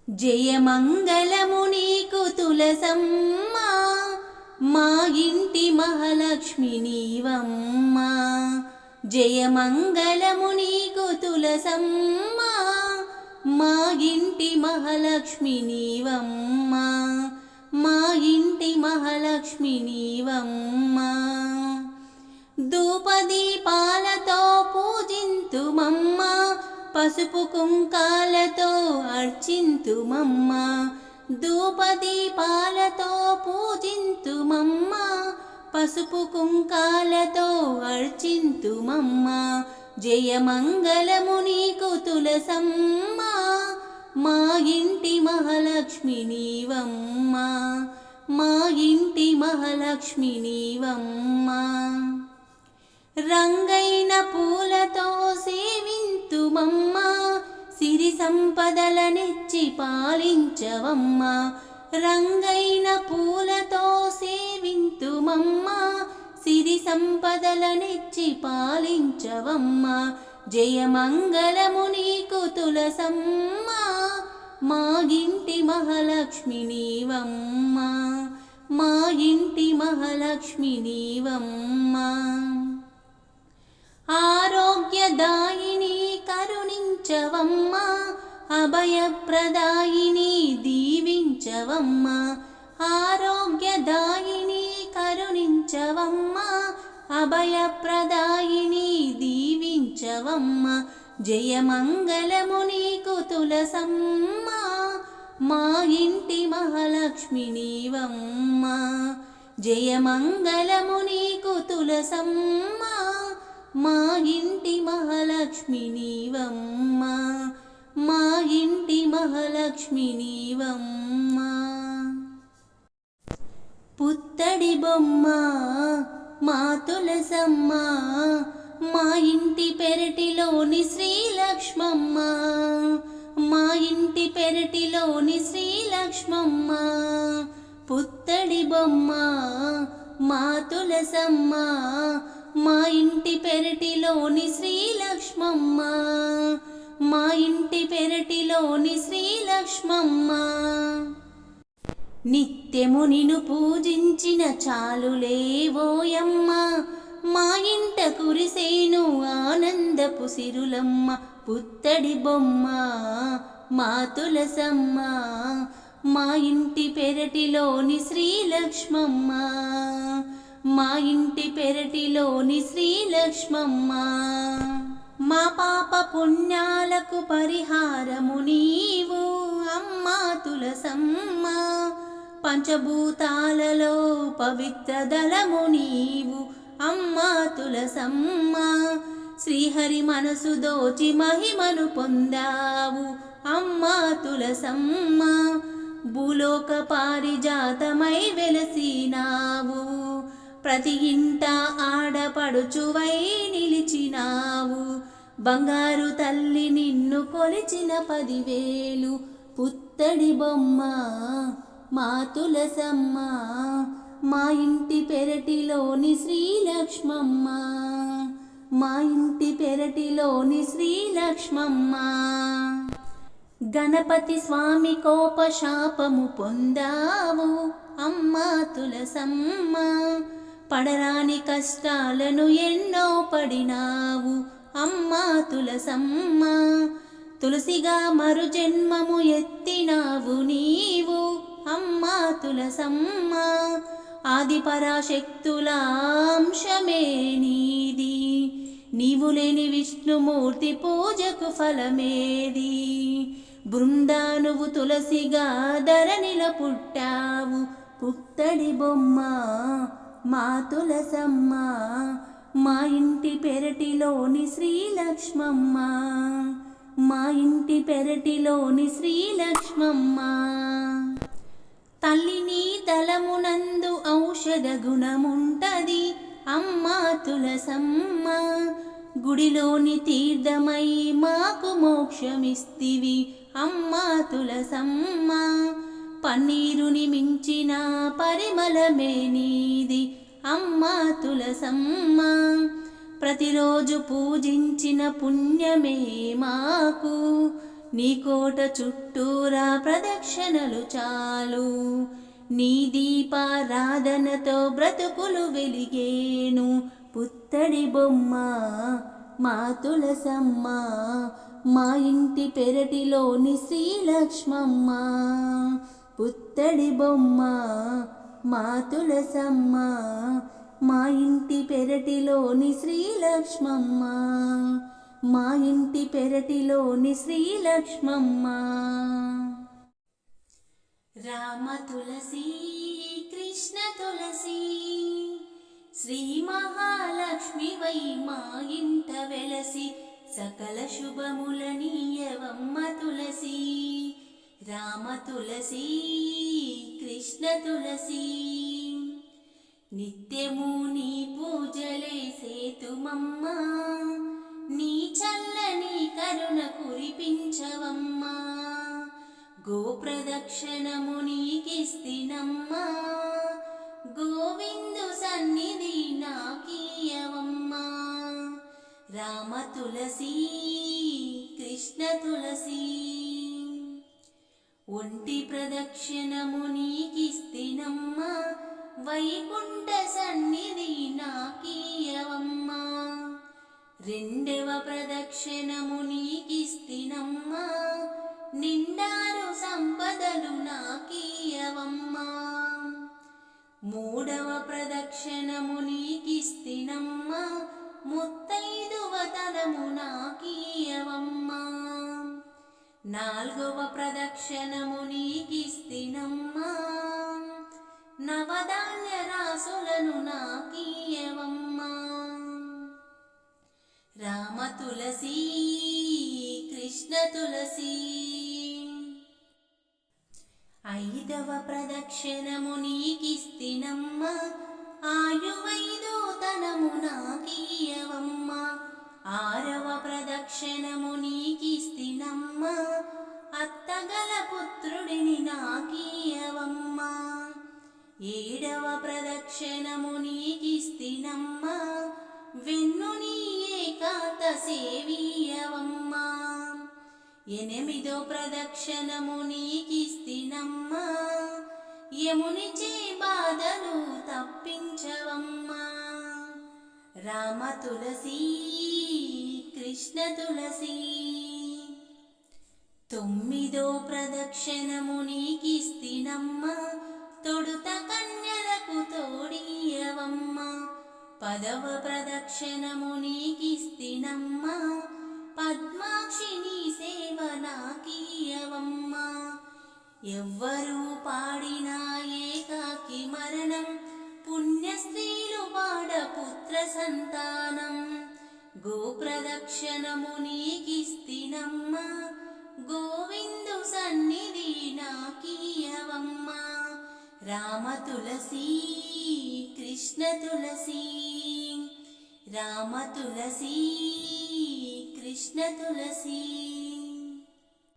జయమంగళము నీకు తులసమ్మా, మా ఇంటి మహాలక్ష్మి నీవమ్మా. జయమంగళము నీకు తులసమ్మా, మా ఇంటి మహాలక్ష్మి నీవమ్మా. మా ఇంటి మహాలక్ష్మి నీవమ్మా. ధూపదీపాలతో పూజింతుమమ్మా, పసుపు కుంకాలతో అర్చింతుమమ్మా. ధూపదీపాలతో పూజింతుమమ్మా, పసుపు కుంకాలతో అర్చింతుమమ్మా. జయమంగళము నీకు తులసమ్మా, మా ఇంటి మహాలక్ష్మి నీవమ్మా. మా ఇంటి మహాలక్ష్మి నీవమ్మా. రంగైన పూలతో సేవింతుమమ్మా, సిరి సంపదలనిచ్చి పాలించవమ్మా. రంగైన పూలతో సేవింతుమమ్మా, సిరి సంపదలనిచ్చి పాలించవమ్మా. జయమంగళము నీకు తులసమ్మా, మా ఇంటి మహాలక్ష్మి నీవమ్మా. మా ఇంటి మహాలక్ష్మి నీవమ్మా. ఆరోగ్యదాయిని కరుణించవమ్మా, అభయప్రదాయిని దీవించవమ్మా. ఆరోగ్యదాయిని కరుణించవమ్మా, అభయప్రదాయిని దీవించవమ్మా. జయమంగళము నీకు తులసమ్మా, మా ఇంటి మహాలక్ష్మి నీవమ్మా. జయమంగళము నీకు తులసమ్మా, మా ఇంటి మహాలక్ష్మి నీవమ్మా. మా ఇంటి మహాలక్ష్మి నీవమ్మా. పుత్తడి బొమ్మ మా తులసమ్మ, మా ఇంటి పెరటిలోని శ్రీలక్ష్మమ్మ. మా ఇంటి పెరటిలోని శ్రీలక్ష్మమ్మ. పుత్తడి బొమ్మ మా తులసమ్మ, మా ఇంటి పెరటిలోని శ్రీలక్ష్మమ్మ. మా ఇంటి పెరటిలోని శ్రీలక్ష్మమ్మ. నిత్యము నిన్ను పూజించిన చాలులేవోయమ్మ, మా ఇంట కురిసేను ఆనందపు సిరులమ్మ. పుత్తడి బొమ్మ మా తులసమ్మ, మా ఇంటి పెరటిలోని శ్రీలక్ష్మమ్మ. మా ఇంటి పెరటిలోని శ్రీలక్ష్మమ్మ. మా పాప పుణ్యాలకు పరిహారము నీవు అమ్మా తులసమ్మ. పంచభూతాలలో పవిత్ర దళము నీవు అమ్మా తులసమ్మ. శ్రీహరి మనసు దోచి మహిమను పొందావు అమ్మా తులసమ్మ. భూలోక పారిజాతమై వెలసినావు, ప్రతి ఇంట ఆడపడుచువై నిలిచినావు. బంగారు తల్లి నిన్ను కొలిచిన 10,000. పుత్తడి బొమ్మ మా తులసమ్మ, మా ఇంటి పెరటిలోని శ్రీలక్ష్మమ్మ. మా ఇంటి పెరటిలోని శ్రీలక్ష్మమ్మ. గణపతి స్వామి కోపశాపము పొందావు అమ్మా తులసమ్మ. పడరాని కష్టాలను ఎన్నో పడినావు అమ్మా తులసమ్మ. తులసిగా మరు జన్మము ఎత్తినావు నీవు అమ్మా తులసమ్మ. ఆది పరాశక్తుల అంశమే నీది, నీవు లేని విష్ణుమూర్తి పూజకు ఫలమేది. బృందానువు తులసిగా ధరణిల పుట్టావు. పుత్తడి బొమ్మ మా తులసమ్మ, మా ఇంటి పెరటిలోని శ్రీలక్ష్మమ్మ. మా ఇంటి పెరటిలోని శ్రీలక్ష్మమ్మ. తల్లిని తలమునందు ఔషధ గుణముంటది అమ్మా తులసమ్మ. గుడిలోని తీర్థమై మాకు మోక్షమిస్తివి అమ్మా తులసమ్మ. పన్నీరుని మించిన పరిమళమే నీది అమ్మా తులసమ్మ. ప్రతిరోజు పూజించిన పుణ్యమే మాకు నీ కోట చుట్టూరా ప్రదక్షిణలు చాలు, నీ దీపారాధనతో బ్రతుకులు వెలిగేను. పుత్తడి బొమ్మ మా తులసమ్మ, మా ఇంటి పెరటిలోని శ్రీలక్ష్మమ్మ. పుత్తడి బొమ్మ మా తులసమ్మ, మా ఇంటి పెరటిలోని శ్రీలక్ష్మమ్మ, మా ఇంటి పెరటిలోని శ్రీలక్ష్మమ్మ. రామ తులసి కృష్ణ తులసి, శ్రీ మహాలక్ష్మి వై మా ఇంట వెలసి, సకల శుభములనీయవమ్మ తులసి. రామ తులసి కృష్ణ తులసి, నిత్యము నీ పూజలే సేతుమమ్మ, నీ చల్లని కరుణ కురిపించవమ్మా. గోప్రదక్షిణము నీకిస్తినమ్మా, గోవిందు సన్నిధి నాకీయవమ్మా. రామ తులసి కృష్ణ తులసి, ఒంటి ప్రదక్షిణము నీకిస్తినమ్మా, వైకుంఠ సన్నిధి నాకీయవమ్మా. రెండవ ప్రదక్షిణము నీకిస్తినమ్మా, నిండారు సంపదలు నాకీయవమ్మా. మూడవ ప్రదక్షిణము నీకిస్తినమ్మా, ముత్తైదువతనము నాకీయవమ్మా. నాల్గవ ప్రదక్షిణము నీకిస్తినమ్మా, నవధాన్య రాసులను నాకీయవమ్మా. రామ తులసి కృష్ణ తులసి, ఐదవ ప్రదక్షిణము నీకిస్తినమ్మా, ఆయువైదోతనము నాకీయవమ్మా. ఆరవ ప్రదక్షిణము నీకిస్తినమ్మా, అత్తగల పుత్రుడిని నాకీయవమ్మా. ఏడవ ప్రదక్షిణము నీకిస్తినమ్మా, వెన్నుని ఏకాంత సేవీయవమ్మా. ఎనిమిదో ప్రదక్షిణము నీకిస్తినమ్మా, యమునిచే బాధలు తప్పించవమ్మా. రామ తులసి కృష్ణ తులసి, తొమ్మిదో ప్రదక్షిణము నీకిస్తినమ్మా, తొడుత కన్యలకు తోడియవమ్మా. పదవ ప్రదక్షిణము నీకిస్తినమ్మా, పద్మాక్షిని సేవ నాకీయవమ్మా. ఎవ్వరూ పాడినా ఏకాకి మరణం, పుణ్యస్త్రీలు పాడ పుత్ర సంతానం. గోప్రదక్షిణము నీకిస్తినమ్మా, గోవిందు సన్నిధి నాకీయవమ్మా. రామ తులసి కృష్ణ తులసి, రామ తులసి కృష్ణ తులసి.